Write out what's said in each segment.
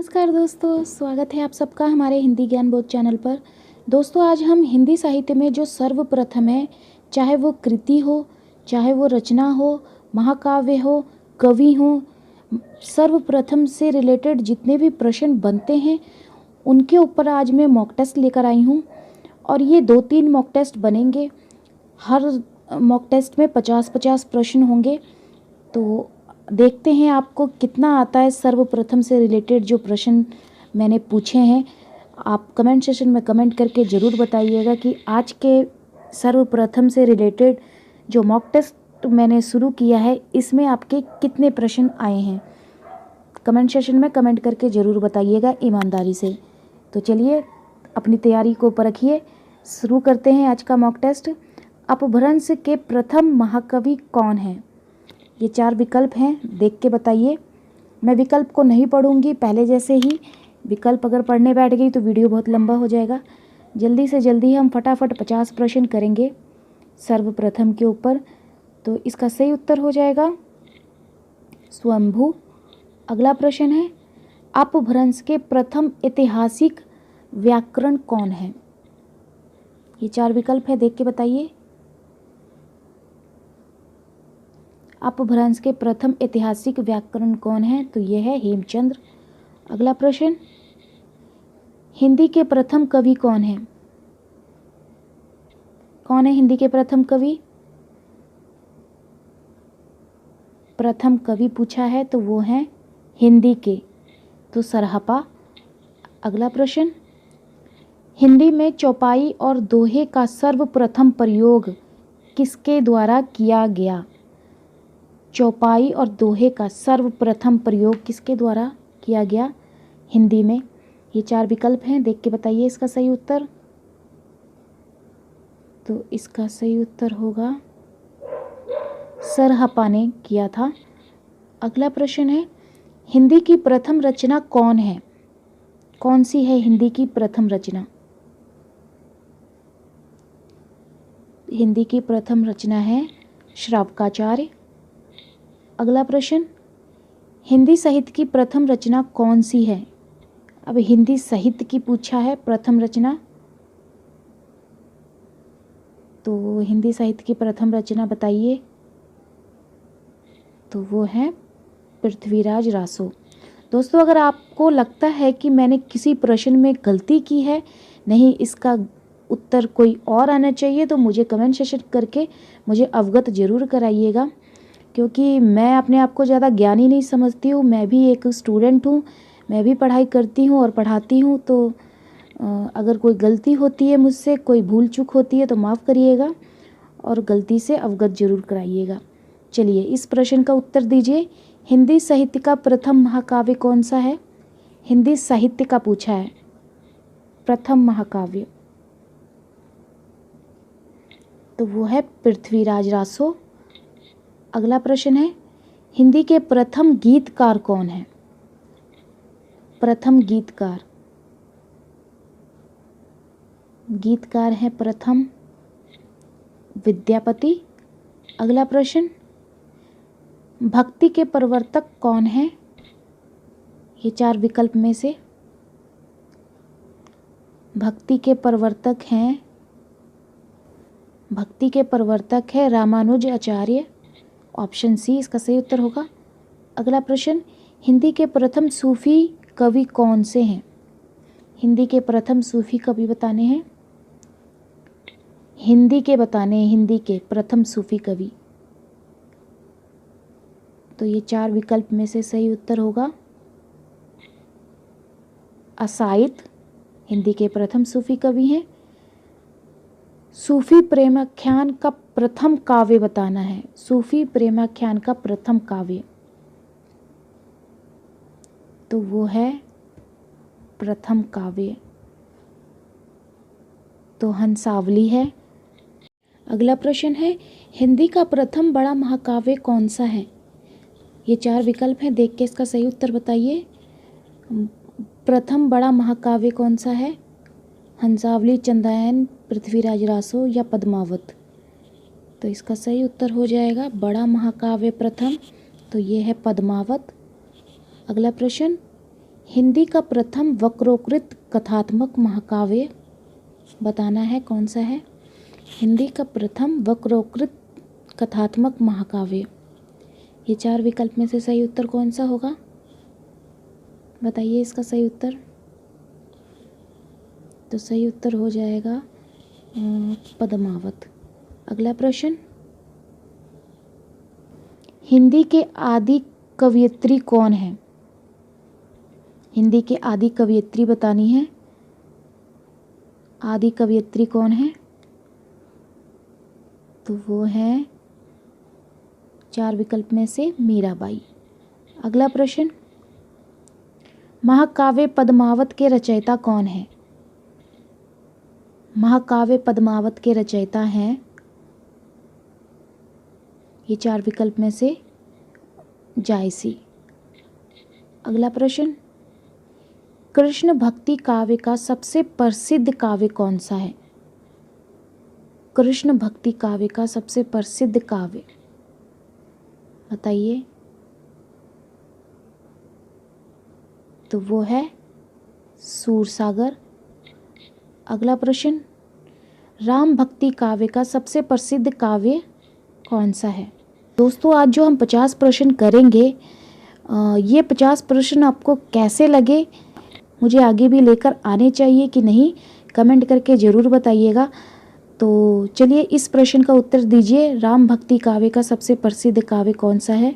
नमस्कार दोस्तों, स्वागत है आप सबका हमारे हिंदी ज्ञान बोध चैनल पर। दोस्तों, आज हम हिंदी साहित्य में जो सर्वप्रथम है, चाहे वो कृति हो, चाहे वो रचना हो, महाकाव्य हो, कवि हो, सर्वप्रथम से रिलेटेड जितने भी प्रश्न बनते हैं उनके ऊपर आज मैं मॉक टेस्ट लेकर आई हूँ। और ये 2-3 मॉक टेस्ट बनेंगे। हर मॉक टेस्ट में 50-50 प्रश्न होंगे। तो देखते हैं आपको कितना आता है सर्वप्रथम से रिलेटेड जो प्रश्न मैंने पूछे हैं। आप कमेंट सेशन में कमेंट करके ज़रूर बताइएगा कि आज के सर्वप्रथम से रिलेटेड जो मॉक टेस्ट मैंने शुरू किया है इसमें आपके कितने प्रश्न आए हैं। कमेंट सेशन में कमेंट करके ज़रूर बताइएगा ईमानदारी से। तो चलिए अपनी तैयारी को परखिए। शुरू करते हैं आज का मॉक टेस्ट। अपभ्रंश के प्रथम महाकवि कौन हैं? ये 4 विकल्प हैं, देख के बताइए। मैं विकल्प को नहीं पढ़ूंगी, पहले जैसे ही। विकल्प अगर पढ़ने बैठ गई तो वीडियो बहुत लंबा हो जाएगा। जल्दी से जल्दी हम फटाफट 50 प्रश्न करेंगे सर्वप्रथम के ऊपर। तो इसका सही उत्तर हो जाएगा स्वयंभू। अगला प्रश्न है, अपभ्रंश के प्रथम ऐतिहासिक व्याकरण कौन है? ये 4 विकल्प है, देख के बताइए। अपभ्रंश के प्रथम ऐतिहासिक व्याकरण कौन है? तो यह है हेमचंद्र। अगला प्रश्न, हिंदी के प्रथम कवि कौन है? कौन है हिंदी के प्रथम कवि? प्रथम कवि पूछा है तो वो हैं हिंदी के, तो सरहपा। अगला प्रश्न, हिंदी में चौपाई और दोहे का सर्वप्रथम प्रयोग किसके द्वारा किया गया? चौपाई और दोहे का सर्वप्रथम प्रयोग किसके द्वारा किया गया हिंदी में? ये 4 विकल्प हैं, देख के बताइए इसका सही उत्तर। तो इसका सही उत्तर होगा सरहपा ने किया था। अगला प्रश्न है, हिंदी की प्रथम रचना कौन है? कौन सी है हिंदी की प्रथम रचना? हिंदी की प्रथम रचना है श्रावकाचार्य। अगला प्रश्न, हिंदी साहित्य की प्रथम रचना कौन सी है? अब हिंदी साहित्य की पूछा है प्रथम रचना, तो हिंदी साहित्य की प्रथम रचना बताइए। तो वो है पृथ्वीराज रासो। दोस्तों, अगर आपको लगता है कि मैंने किसी प्रश्न में गलती की है, नहीं इसका उत्तर कोई और आना चाहिए, तो मुझे कमेंट सेशन करके मुझे अवगत ज़रूर कराइएगा। क्योंकि मैं अपने आप को ज़्यादा ज्ञानी नहीं समझती हूँ, मैं भी एक स्टूडेंट हूँ, मैं भी पढ़ाई करती हूँ और पढ़ाती हूँ। तो अगर कोई गलती होती है मुझसे, कोई भूल चूक होती है तो माफ़ करिएगा और गलती से अवगत ज़रूर कराइएगा। चलिए इस प्रश्न का उत्तर दीजिए। हिंदी साहित्य का प्रथम महाकाव्य कौन सा है? हिंदी साहित्य का पूछा है प्रथम महाकाव्य, तो वो है पृथ्वीराज रासो। अगला प्रश्न है, हिंदी के प्रथम गीतकार कौन है? प्रथम गीतकार, गीतकार है प्रथम विद्यापति। अगला प्रश्न, भक्ति के प्रवर्तक कौन है? ये 4 विकल्प में से भक्ति के प्रवर्तक हैं, भक्ति के प्रवर्तक है रामानुज आचार्य। ऑप्शन सी इसका सही उत्तर होगा। अगला प्रश्न, हिंदी के प्रथम सूफी कवि कौन से हैं? हिंदी के प्रथम सूफी कवि बताने हैं, हिंदी के बताने हैं, हिंदी के प्रथम सूफी कवि। तो ये 4 विकल्प में से सही उत्तर होगा असाइद, हिंदी के प्रथम सूफी कवि हैं। सूफी प्रेमाख्यान का प्रथम काव्य बताना है, सूफी प्रेमाख्यान का प्रथम काव्य, तो वो है प्रथम काव्य, तो हंसावली है। अगला प्रश्न है, हिंदी का प्रथम बड़ा महाकाव्य कौन सा है? ये 4 विकल्प हैं, देख के इसका सही उत्तर बताइए। प्रथम बड़ा महाकाव्य कौन सा है? हंसावली, चंद्रायन, पृथ्वीराज रासो या पद्मावत? तो इसका सही उत्तर हो जाएगा बड़ा महाकाव्य प्रथम, तो ये है पद्मावत। अगला प्रश्न, हिंदी का प्रथम वक्रोकृत कथात्मक महाकाव्य बताना है, कौन सा है? हिंदी का प्रथम वक्रोकृत कथात्मक महाकाव्य। ये 4 विकल्प में से सही उत्तर कौन सा होगा? बताइए इसका सही उत्तर। तो सही उत्तर हो जाएगा पद्मावत। अगला प्रश्न, हिंदी के आदि कवयित्री कौन है? हिंदी के आदि कवयित्री बतानी है। आदि कवयित्री कौन है? तो वो है 4 विकल्प में से मीराबाई। अगला प्रश्न, महाकाव्य पद्मावत के रचयिता कौन है? महाकाव्य पद्मावत के रचयिता हैं, ये 4 विकल्प में से जायसी। अगला प्रश्न, कृष्ण भक्ति काव्य का सबसे प्रसिद्ध काव्य कौन सा है? कृष्ण भक्ति काव्य का सबसे प्रसिद्ध काव्य बताइए। तो वो है सूरसागर। अगला प्रश्न, राम भक्ति काव्य का सबसे प्रसिद्ध काव्य कौन सा है? दोस्तों, आज जो हम 50 प्रश्न करेंगे, ये 50 प्रश्न आपको कैसे लगे, मुझे आगे भी लेकर आने चाहिए कि नहीं, कमेंट करके ज़रूर बताइएगा। तो चलिए इस प्रश्न का उत्तर दीजिए, राम भक्ति काव्य का सबसे प्रसिद्ध काव्य कौन सा है?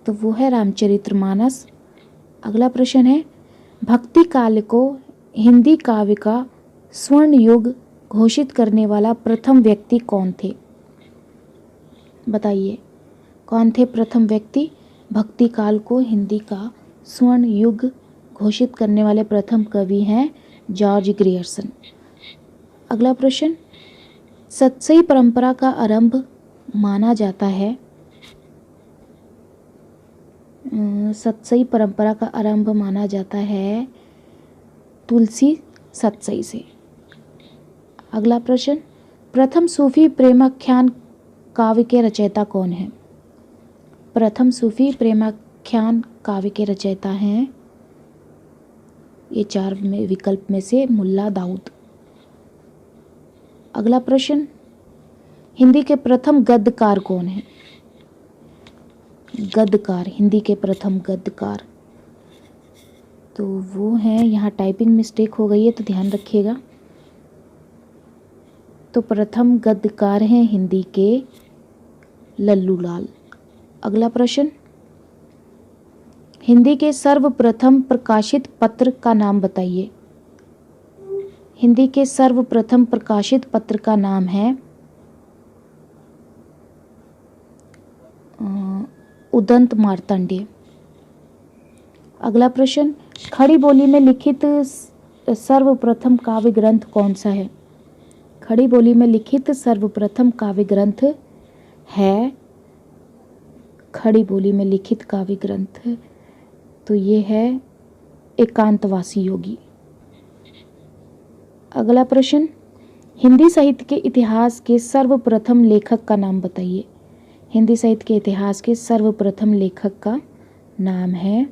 तो वो है रामचरितमानस। अगला प्रश्न है, भक्ति काल को हिंदी काव्य का स्वर्ण युग घोषित करने वाला प्रथम व्यक्ति कौन थे? बताइए कौन थे प्रथम व्यक्ति? भक्ति काल को हिंदी का स्वर्ण युग घोषित करने वाले प्रथम कवि हैं जॉर्ज ग्रियर्सन। अगला प्रश्न, सतसई परंपरा का आरंभ माना जाता है। सतसई परंपरा का आरंभ माना जाता है तुलसी सतसई से। अगला प्रश्न, प्रथम सूफी प्रेमाख्यान काव्य के रचयिता कौन है? प्रथम सूफी प्रेमाख्यान काव्य के रचयिता हैं, ये 4 विकल्प में से मुल्ला दाऊद। अगला प्रश्न, हिंदी के प्रथम गद्यकार कौन है? गद्यकार, हिंदी के प्रथम गद्यकार, तो वो हैं, यहाँ टाइपिंग मिस्टेक हो गई है तो ध्यान रखिएगा। तो प्रथम गद्यकार हैं हिंदी के लल्लू लाल। अगला प्रश्न, हिंदी के सर्वप्रथम प्रकाशित पत्र का नाम बताइए। हिंदी के सर्वप्रथम प्रकाशित पत्र का नाम है उदंत मार्तंडेय। अगला प्रश्न, खड़ी बोली में लिखित सर्वप्रथम काव्य ग्रंथ कौन सा है? खड़ी बोली में लिखित सर्वप्रथम काव्य ग्रंथ है, खड़ी बोली में लिखित काव्य ग्रंथ, तो ये है एकांतवासी योगी। अगला प्रश्न, हिंदी साहित्य के इतिहास के सर्वप्रथम लेखक का नाम बताइए। हिंदी साहित्य के इतिहास के सर्वप्रथम लेखक का नाम है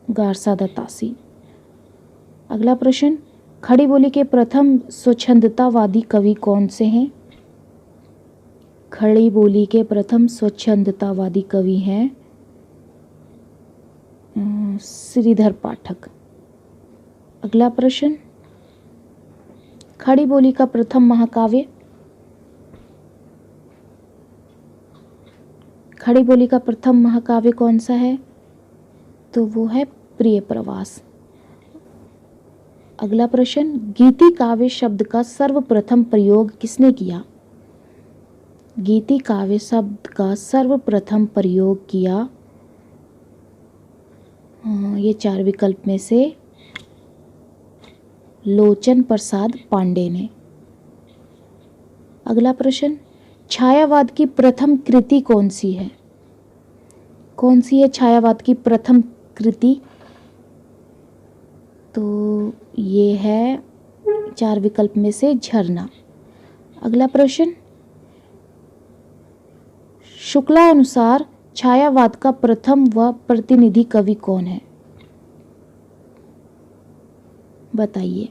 गारसादा तासी। अगला प्रश्न, खड़ी बोली के प्रथम स्वच्छंदतावादी कवि कौन से हैं? खड़ी बोली के प्रथम स्वच्छंदतावादी कवि हैं श्रीधर पाठक। अगला प्रश्न, खड़ी बोली का प्रथम महाकाव्य, खड़ी बोली का प्रथम महाकाव्य कौन सा है? तो वो है प्रिय प्रवास। अगला प्रश्न, गीति काव्य शब्द का सर्वप्रथम प्रयोग किसने किया? गीति काव्य शब्द का सर्वप्रथम प्रयोग किया, ये 4 विकल्प में से लोचन प्रसाद पांडे ने। अगला प्रश्न, छायावाद की प्रथम कृति कौन सी है? कौन सी है छायावाद की प्रथम कृति? तो ये है 4 विकल्प में से झरना। अगला प्रश्न, शुक्ला अनुसार छायावाद का प्रथम व प्रतिनिधि कवि कौन है? बताइए।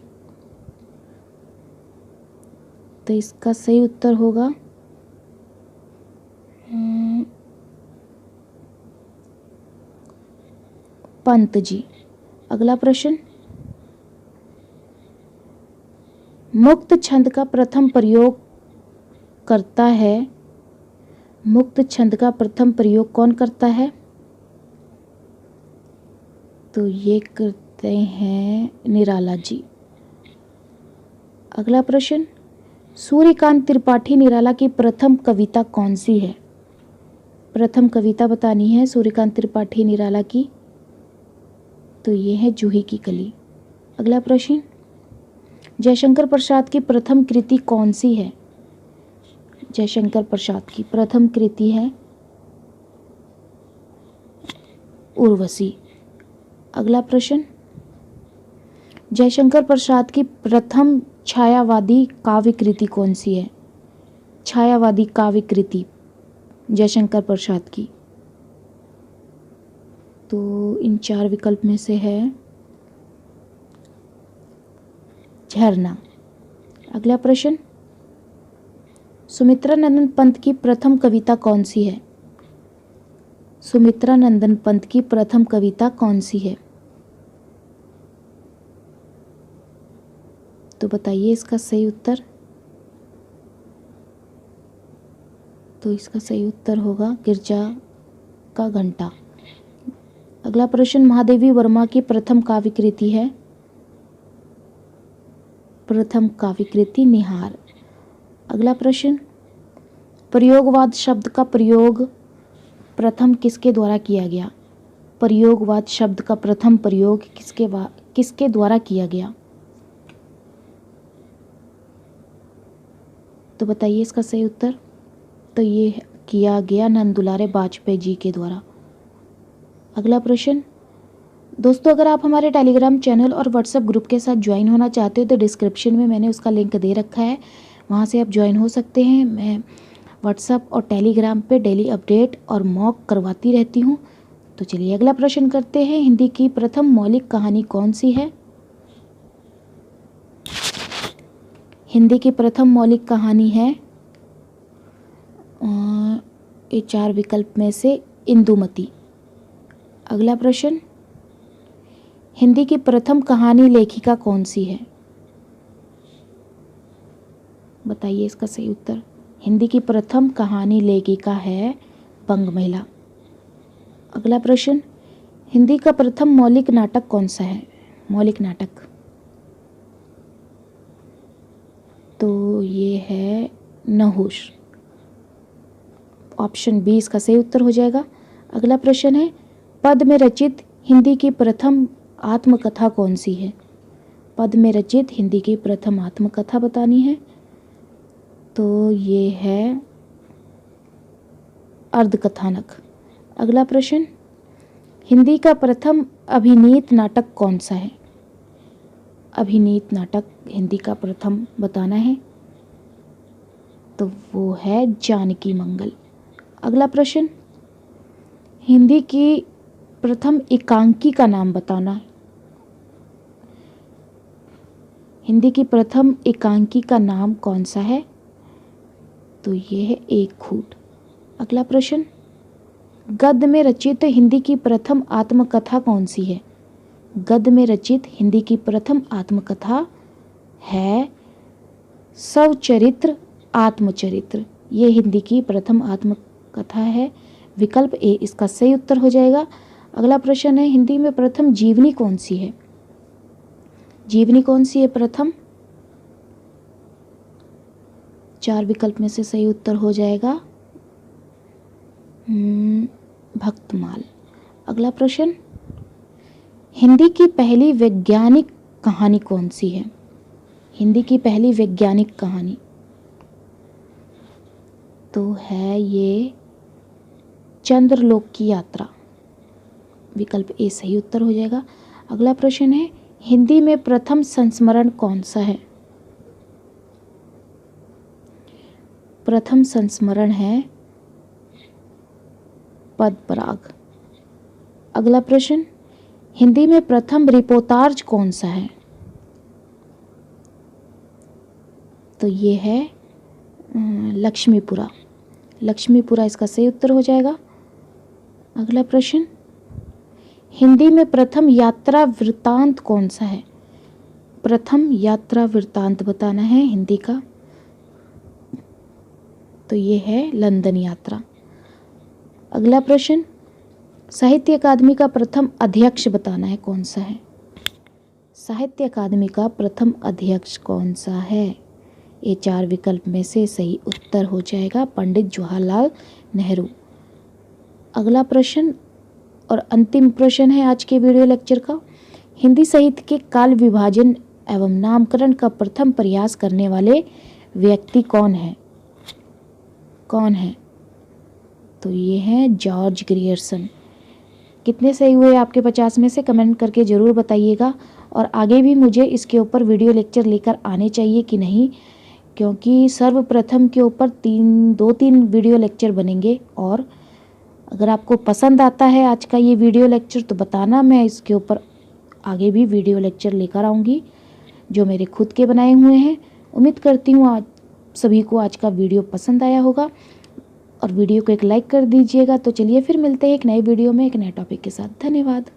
तो इसका सही उत्तर होगा पंत जी। अगला प्रश्न, मुक्त छंद का प्रथम प्रयोग करता है, मुक्त छंद का प्रथम प्रयोग कौन करता है? तो ये करते हैं निराला जी। अगला प्रश्न, सूर्यकांत त्रिपाठी निराला की प्रथम कविता कौन सी है? प्रथम कविता बतानी है सूर्यकांत त्रिपाठी निराला की, तो ये है जूही की कली। अगला प्रश्न, जयशंकर प्रसाद की प्रथम कृति कौन सी है? जयशंकर प्रसाद की प्रथम कृति है उर्वशी। अगला प्रश्न, जयशंकर प्रसाद की प्रथम छायावादी काव्य कृति कौन सी है? छायावादी काव्य कृति जयशंकर प्रसाद की, तो इन चार विकल्प में से है झरना। अगला प्रश्न, सुमित्रा नंदन पंत की प्रथम कविता कौन सी है? सुमित्रा नंदन पंत की प्रथम कविता कौन सी है? तो बताइए इसका सही उत्तर। तो इसका सही उत्तर होगा गिरजा का घंटा। अगला प्रश्न, महादेवी वर्मा की प्रथम काव्य कृति है? प्रथम काव्य कृति निहार। अगला प्रश्न, प्रयोगवाद शब्द का प्रयोग प्रथम किसके द्वारा किया गया? प्रयोगवाद शब्द का प्रथम प्रयोग किसके द्वारा किया गया? तो बताइए इसका सही उत्तर। तो ये किया गया नंदुलारे वाजपेयी जी के द्वारा। अगला प्रश्न, दोस्तों अगर आप हमारे टेलीग्राम चैनल और व्हाट्सएप ग्रुप के साथ ज्वाइन होना चाहते हो तो डिस्क्रिप्शन में मैंने उसका लिंक दे रखा है, वहाँ से आप ज्वाइन हो सकते हैं। मैं व्हाट्सएप और टेलीग्राम पे डेली अपडेट और मॉक करवाती रहती हूँ। तो चलिए अगला प्रश्न करते हैं, हिंदी की प्रथम मौलिक कहानी कौन सी है? हिंदी की प्रथम मौलिक कहानी है ये चार विकल्प में से इंदुमती। अगला प्रश्न, हिंदी की प्रथम कहानी लेखिका कौन सी है? बताइए इसका सही उत्तर। हिंदी की प्रथम कहानी लेखिका है बंग महिला। अगला प्रश्न, हिंदी का प्रथम मौलिक नाटक कौन सा है? मौलिक नाटक, तो ये है नहुष। ऑप्शन बी इसका सही उत्तर हो जाएगा। अगला प्रश्न है, पद में रचित हिंदी की प्रथम आत्मकथा कौन सी है? पद में रचित हिंदी की प्रथम आत्मकथा बतानी है, तो ये है अर्धकथानक। अगला प्रश्न, हिंदी का प्रथम अभिनीत नाटक कौन सा है? अभिनीत नाटक हिंदी का प्रथम बताना है, तो वो है जानकी मंगल। अगला प्रश्न, हिंदी की प्रथम एकांकी का नाम बताना। हिंदी की प्रथम एकांकी का नाम कौन सा है? तो ये है एक खूट। अगला प्रश्न, गद्य में रचित हिंदी की प्रथम आत्मकथा कौन सी है? गद्य में रचित हिंदी की प्रथम आत्मकथा है स्वचरित्र आत्मचरित्र। ये हिंदी की प्रथम आत्मकथा है। विकल्प ए इसका सही उत्तर हो जाएगा। अगला प्रश्न है, हिंदी में प्रथम जीवनी कौन सी है? जीवनी कौन सी है प्रथम? चार विकल्प में से सही उत्तर हो जाएगा भक्तमाल। अगला प्रश्न, हिंदी की पहली वैज्ञानिक कहानी कौन सी है? हिंदी की पहली वैज्ञानिक कहानी तो है ये चंद्रलोक की यात्रा। विकल्प ए सही उत्तर हो जाएगा। अगला प्रश्न है, हिंदी में प्रथम संस्मरण कौन सा है? प्रथम संस्मरण है पदपराग। अगला प्रश्न, हिंदी में प्रथम रिपोर्टाज कौन सा है? तो ये है लक्ष्मीपुरा। लक्ष्मीपुरा इसका सही उत्तर हो जाएगा। अगला प्रश्न, हिंदी में प्रथम यात्रा वृत्तांत कौन सा है? प्रथम यात्रा वृत्तांत बताना है हिंदी का, तो ये है लंदन यात्रा। अगला प्रश्न, साहित्य अकादमी का प्रथम अध्यक्ष बताना है, कौन सा है? साहित्य अकादमी का प्रथम अध्यक्ष कौन सा है? ये 4 विकल्प में से सही उत्तर हो जाएगा पंडित जवाहरलाल नेहरू। अगला प्रश्न और अंतिम प्रश्न है आज के वीडियो लेक्चर का, हिंदी साहित्य के काल विभाजन एवं नामकरण का प्रथम प्रयास करने वाले व्यक्ति कौन है? कौन है? तो ये हैं जॉर्ज ग्रियर्सन। कितने सही हुए आपके 50 में से कमेंट करके ज़रूर बताइएगा। और आगे भी मुझे इसके ऊपर वीडियो लेक्चर लेकर आने चाहिए कि नहीं, क्योंकि सर्वप्रथम के ऊपर 2-3 वीडियो लेक्चर बनेंगे। और अगर आपको पसंद आता है आज का ये वीडियो लेक्चर तो बताना, मैं इसके ऊपर आगे भी वीडियो लेक्चर लेकर आऊँगी जो मेरे खुद के बनाए हुए हैं। उम्मीद करती हूँ आज सभी को आज का वीडियो पसंद आया होगा और वीडियो को एक लाइक कर दीजिएगा। तो चलिए फिर मिलते हैं एक नए वीडियो में एक नए टॉपिक के साथ। धन्यवाद।